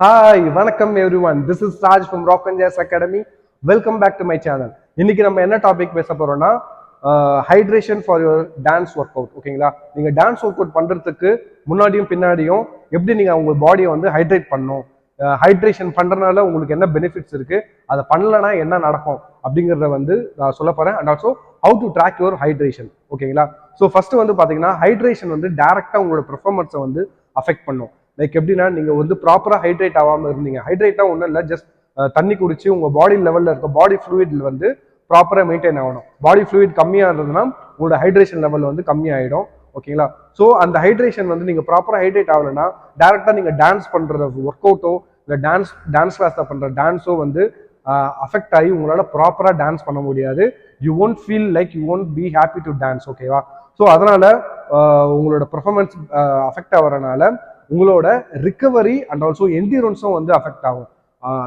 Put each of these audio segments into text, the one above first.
Hi வணக்கம் everyone. This is Raj from rock and jazz academy. Welcome back to my channel. இன்னைக்கு நம்ம என்ன topic பேச போறோம்னா hydration for your dance work out. ஓகேங்களா? நீங்க டான்ஸ் ஒர்க் அவுட் பண்றதுக்கு முன்னாடியும் பின்னாடியும் எப்படி நீங்க உங்க பாடியை வந்து ஹைட்ரேட் பண்ணணும், ஹைட்ரேஷன் பண்றதுனால உங்களுக்கு என்ன பெனிஃபிட்ஸ் இருக்கு, அதை பண்ணலன்னா என்ன நடக்கும் அப்படிங்கிறத வந்து நான் சொல்ல போறேன். And also how to track your hydration. ஓகேங்களா? ஸோ ஃபர்ஸ்ட் வந்து பாத்தீங்கன்னா ஹைட்ரேஷன் வந்து டைரக்டா உங்களோட பெர்ஃபார்மன்ஸை வந்து அஃபெக்ட் பண்ணும். லைக் எப்படின்னா நீங்க வந்து ப்ராப்பரா ஹைட்ரேட் ஆகாம இருந்தீங்க. ஹைட்ரேட்டா ஒன்றும் இல்லை, ஜஸ்ட் தண்ணி குடிச்சு உங்க பாடி லெவல்ல இருக்க பாடி ஃப்ளூயிட்ல வந்து ப்ராப்பரா மெயின்டைன் ஆகணும். பாடி ஃப்ளூயிட் கம்மியா இருந்ததுன்னா உங்களோட ஹைட்ரேஷன் லெவல் வந்து கம்மியாயிடும். ஓகேங்களா? ஸோ அந்த ஹைட்ரேஷன் வந்து நீங்க ப்ராப்பரா ஹைட்ரேட் ஆகலைன்னா டேரக்டா நீங்க டான்ஸ் பண்ற ஒர்க் அவுட்டோ இல்லை டான்ஸ் கிளாஸ்ல பண்ற டான்ஸோ வந்து அஃபெக்ட் ஆகி உங்களால ப்ராப்பரா டான்ஸ் பண்ண முடியாது. You won't feel like you won't be happy to dance. ஓகேவா? ஸோ அதனால உங்களோட பெர்ஃபார்மன்ஸ் அஃபெக்ட் ஆகிறனால உங்களோட ரிகவரி அண்ட் ஆல்சோ என்டியூரன்ஸும் வந்து அஃபெக்ட் ஆகும்.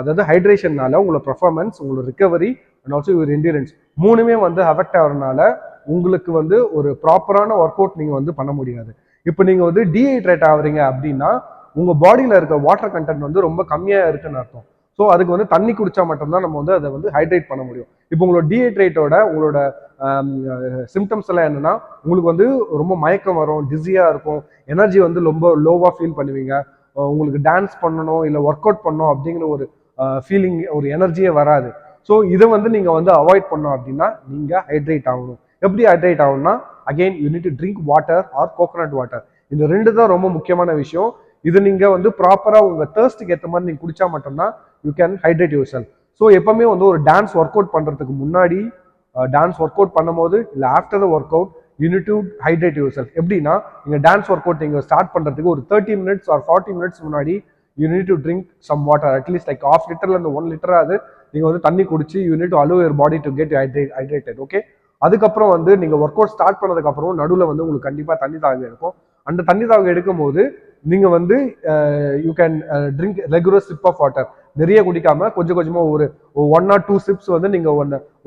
அதாவது ஹைட்ரேஷன்னால உங்களோட பெர்ஃபார்மன்ஸ், உங்களோட recovery and also your endurance மூணுமே வந்து அஃபெக்ட் ஆகிறதுனால உங்களுக்கு வந்து ஒரு ப்ராப்பரான ஒர்க் அவுட் நீங்க வந்து பண்ண முடியாது. இப்போ நீங்க வந்து டீஹைட்ரேட் ஆகுறீங்க அப்படின்னா உங்க பாடியில இருக்க வாட்டர் கண்டென்ட் வந்து ரொம்ப கம்மியா இருக்குன்னு அர்த்தம். ஸோ அதுக்கு வந்து தண்ணி குடிச்சா மட்டும்தான் நம்ம வந்து அதை வந்து ஹைட்ரேட் பண்ண முடியும். இப்போ உங்களோட டீஹைட்ரேட்டோட உங்களோட சிம்டம்ஸ் எல்லாம் என்னன்னா உங்களுக்கு வந்து ரொம்ப மயக்கம் வரும், டிஸியா இருக்கும், எனர்ஜி வந்து ரொம்ப லோவா ஃபீல் பண்ணுவீங்க, உங்களுக்கு டான்ஸ் பண்ணணும் இல்லை ஒர்க் அவுட் பண்ணணும் அப்படிங்கிற ஒரு ஃபீலிங், ஒரு எனர்ஜியே வராது. ஸோ இதை வந்து நீங்க வந்து அவாய்ட் பண்ணோம் அப்படின்னா நீங்க ஹைட்ரேட் ஆகணும். எப்படி ஹைட்ரேட் ஆகணும்னா again you need to drink water or coconut water. இந்த ரெண்டு தான் ரொம்ப முக்கியமான விஷயம். இது நீங்க வந்து ப்ராப்பரா உங்க தேர்ஸ்ட்டுக்கு ஏற்ற மாதிரி நீங்க குடிச்சா மட்டும்தான் you can hydrate your self. So எப்பவுமே வந்து ஒரு டான்ஸ் ஒர்க் அவுட் பண்றதுக்கு முன்னாடி, டான்ஸ் ஒர்க் அவுட் பண்ணும்போது இல்லை after the work out you need to hydrate yourself. எப்படின்னா நீங்க டான்ஸ் ஒர்க் அவுட் நீங்க ஸ்டார்ட் பண்றதுக்கு ஒரு 30 minutes ஆர் 40 minutes முன்னாடி you need to drink some water. At least like ½ லிட்டர்ல இருந்து 1 லிட்டராது நீங்க வந்து தண்ணி குடிச்சு you need to allow your body to get hydrated. Okay? அதுக்கப்புறம் வந்து நீங்க ஒர்க் அவுட் ஸ்டார்ட் பண்ணதுக்கு அப்புறம் நடுவில் வந்து உங்களுக்கு கண்டிப்பா தண்ணி தாகம் எடுக்கும். அந்த தண்ணி தாகம் எடுக்கும் போது நீங்க வந்து you can drink regular sip of water. நிறைய குடிக்காம கொஞ்சம் கொஞ்சமா ஒரு 1 or 2 sips வந்து நீங்க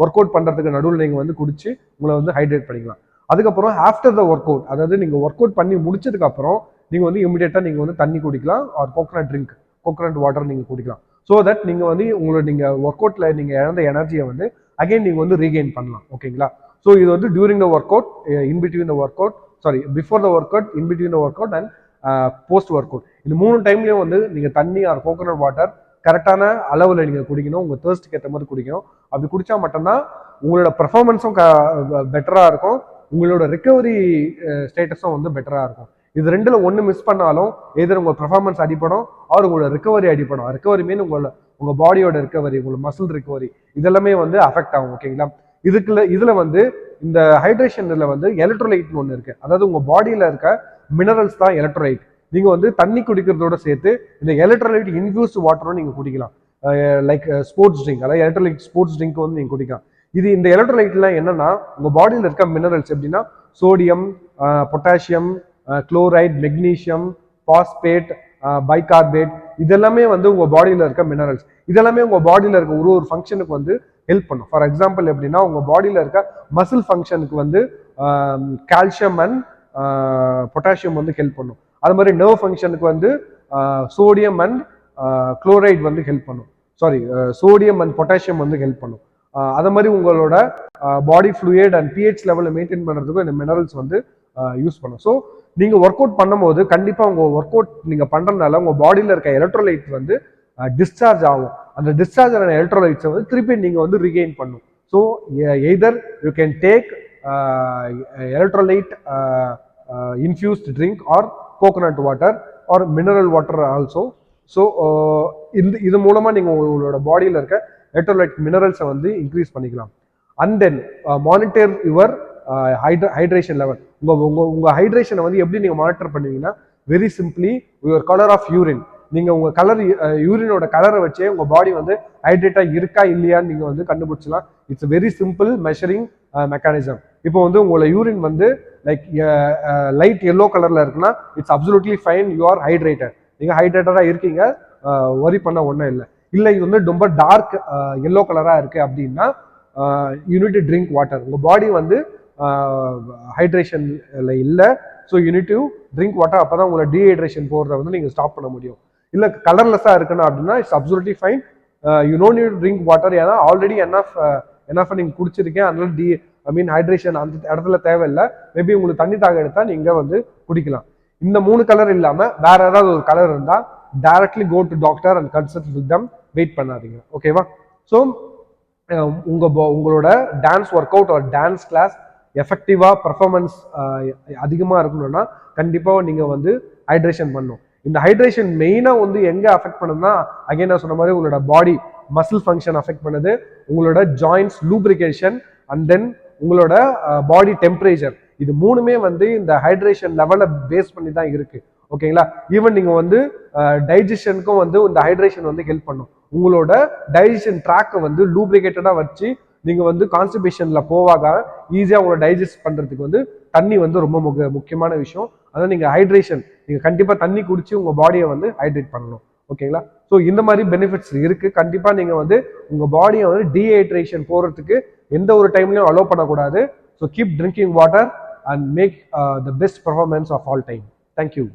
ஒர்க் அவுட் பண்றதுக்கு நடுவில் நீங்க வந்து குடிச்சு உங்களை வந்து ஹைட்ரேட் பண்ணிக்கலாம். அதுக்கப்புறம் ஆஃப்டர் த ஒர்க் அவுட், அதாவது நீங்க ஒர்க் அவுட் பண்ணி முடிச்சதுக்கு அப்புறம் நீங்க வந்து இமிடியேட்டா நீங்க வந்து தண்ணி குடிக்கலாம் ஆர் கோகோனட் வாட்டர் நீங்க குடிக்கலாம். ஸோ தட் நீங்க வந்து உங்களோட நீங்க ஒர்க் அவுட்ல நீங்க இழந்த எனர்ஜியை வந்து அகைன் நீங்க வந்து ரீகெயின் பண்ணலாம். ஓகேங்களா? ஸோ இது வந்து during the work out, in between the work out, sorry before the work out, in between the work out and post work out. இந்த 3 டைம்லயும் வந்து நீங்க தண்ணி ஆர் கோகோனட் வாட்டர் கரெக்டான அளவில் நீங்க குடிக்கணும். உங்க தேர்ஸ்ட்டுக்கு ஏற்ற மாதிரி குடிக்கணும். அப்படி குடிச்சா மட்டும்தான் உங்களோட பெர்ஃபார்மன்ஸும் பெட்டரா இருக்கும், உங்களோட ரிகவரி ஸ்டேட்டஸும் வந்து பெட்டரா இருக்கும். இது ரெண்டுல ஒன்று மிஸ் பண்ணாலும் எதிர உங்க பெர்ஃபார்மன்ஸ் அடிப்படும் ஆர் உங்களோட ரிகவரி அடிப்படும். ரிகவரி மீன் உங்க பாடியோட ரிகவரி, உங்களோட மசில் ரிகவரி, இதெல்லாமே வந்து அஃபெக்ட் ஆகும். ஓகேங்களா? இதுல வந்து இந்த ஹைட்ரேஷன்ல வந்து எலக்ட்ரோலைட்னு ஒன்று இருக்கு. அதாவது உங்க பாடியில இருக்க மினரல்ஸ் தான் எலக்ட்ரோலைட். நீங்க வந்து தண்ணி குடிக்கிறதோட சேர்த்து இந்த எலக்ட்ரோலைட் இன்ஃபியூஸ்ட் வாட்டரும் நீங்க குடிக்கலாம். லைக் ஸ்போர்ட்ஸ் ட்ரிங்க், அதாவது எலக்ட்ரோலைட் ஸ்போர்ட்ஸ் ட்ரிங்க் வந்து நீங்க குடிக்கலாம். இந்த எலக்ட்ரோலைட்லாம் என்னன்னா உங்க பாடியில் இருக்க மினரல்ஸ் எப்படின்னா sodium, potassium, chloride, magnesium, phosphate, bicarbonate, இதெல்லாமே வந்து உங்க பாடியில இருக்க மினரல்ஸ். இதெல்லாமே உங்க பாடியில இருக்க ஒரு ஃபங்க்ஷனுக்கு வந்து ஹெல்ப் பண்ணும். ஃபார் எக்ஸாம்பிள் எப்படின்னா உங்க பாடியில இருக்க மசில் ஃபங்க்ஷனுக்கு வந்து கால்சியம் அண்ட் பொட்டாசியம் வந்து ஹெல்ப் பண்ணும். அது மாதிரி நர்வ் ஃபங்க்ஷனுக்கு வந்து சோடியம் அண்ட் குளோரைட் வந்து ஹெல்ப் பண்ணும். சாரி, சோடியம் அண்ட் பொட்டாசியம் வந்து ஹெல்ப் பண்ணும். அது மாதிரி உங்களோட பாடி ஃப்ளூயிட் அண்ட் பிஹெச் லெவலில் மெயின்டைன் பண்ணுறதுக்கும் இந்த மினரல்ஸ் வந்து யூஸ் பண்ணும். ஸோ நீங்க ஒர்க் அவுட் பண்ணும்போது கண்டிப்பா உங்க ஒர்க் அவுட் நீங்க பண்றதுனால உங்க பாடியில இருக்க எலக்ட்ரோலைட் வந்து டிஸ்சார்ஜ் ஆகும். அந்த டிஸ்சார்ஜ் ஆன எலக்ட்ரோலைட்ஸை வந்து திருப்பி நீங்க வந்து ரீகெயின் பண்ணும். So either you can take electrolyte infused drink or coconut water or mineral water also. So இது மூலமா நீங்க உங்களோட பாடியில இருக்க எலக்ட்ரோலைட் மினரல்ஸை வந்து இன்க்ரீஸ் பண்ணிக்கலாம். And then monitor your hydration level. உங்க ஹைட்ரேஷனை வந்து எப்படி நீங்க மானிட்டர் பண்ணுவீங்கன்னா very simply your colour of urine. நீங்க உங்க கலர், யூரினோட கலரை வச்சே உங்க பாடி வந்து ஹைட்ரேட்டா இருக்கா இல்லையான்னு நீங்க வந்து கண்டுபிடிச்சலாம். It's very simple measuring mechanism. இப்போ வந்து உங்களோட யூரின் வந்து லைக் லைட் எல்லோ கலர்ல இருக்குன்னா it's absolutely fine, you are hydrated. நீங்க ஹைட்ரேட்டடா இருக்கீங்க, வரி பண்ண ஒன்றும் இல்லை. இல்லை இது வந்து ரொம்ப டார்க் எல்லோ கலரா இருக்கு அப்படின்னா you need to drink water. உங்க பாடி வந்து ஹைட்ரேஷன்ல இல்லை, so you need to drink water. அப்பதான் உங்களோட டீஹைட்ரேஷன் போகிறத வந்து நீங்க ஸ்டாப் பண்ண முடியும். இல்லை கலர்லெஸ்ஸாக இருக்கணும் அப்படின்னா it's absolutely fine. You no need drink water, ஏன்னா ஆல்ரெடி என்எஃப் நீங்கள் குடிச்சிருக்கேன், அதனால ஹைட்ரேஷன் அந்த இடத்துல தேவையில்லை. மேபி உங்களுக்கு தண்ணி தாக எடுத்தால் நீங்கள் வந்து குடிக்கலாம். இந்த 3 கலர் இல்லாமல் வேற ஏதாவது ஒரு கலர் இருந்தால் directly go to doctor and consult with them, wait பண்ணாதீங்க. ஓகேவா? ஸோ உங்களோட டான்ஸ் ஒர்க் அவுட் ஒரு டான்ஸ் கிளாஸ் எஃபெக்டிவாக பர்ஃபார்மன்ஸ் அதிகமாக இருக்கணும்னா கண்டிப்பாக நீங்கள் வந்து ஹைட்ரேஷன் பண்ணணும். இந்த ஹைட்ரேஷன் மெயினாக வந்து எங்கே அஃபெக்ட் பண்ணுதுன்னா, அகைன் நான் சொன்ன மாதிரி உங்களோட பாடி மசில் ஃபங்க்ஷன் அஃபெக்ட் பண்ணுது, உங்களோட ஜாயின்ஸ் லூப்ரிகேஷன், அண்ட் தென் உங்களோட பாடி டெம்பரேச்சர். இது 3மே வந்து இந்த ஹைட்ரேஷன் லெவலை பேஸ் பண்ணி தான் இருக்கு. ஓகேங்களா? ஈவன் நீங்கள் வந்து டைஜஷனுக்கும் வந்து இந்த ஹைட்ரேஷன் வந்து ஹெல்ப் பண்ணும். உங்களோட டைஜஷன் ட்ராக்கை வந்து லூப்ரிகேட்டடாக வச்சு நீங்கள் வந்து கான்ஸ்டிபேஷனில் போவாக ஈஸியாக உங்களை டைஜஸ்ட் பண்ணுறதுக்கு வந்து தண்ணி வந்து ரொம்ப முக்கியமான விஷயம். அதான் நீங்கள் ஹைட்ரேஷன், நீங்கள் கண்டிப்பாக தண்ணி குடிச்சு உங்கள் பாடியை வந்து ஹைட்ரேட் பண்ணணும். ஓகேங்களா? ஸோ இந்த மாதிரி பெனிஃபிட்ஸ் இருக்குது. கண்டிப்பாக நீங்கள் வந்து உங்கள் பாடியை வந்து டீஹைட்ரேஷன் போகிறதுக்கு எந்த ஒரு டைம்லையும் அலோவ் பண்ணக்கூடாது. So keep drinking water and make the best performance of all time. Thank you.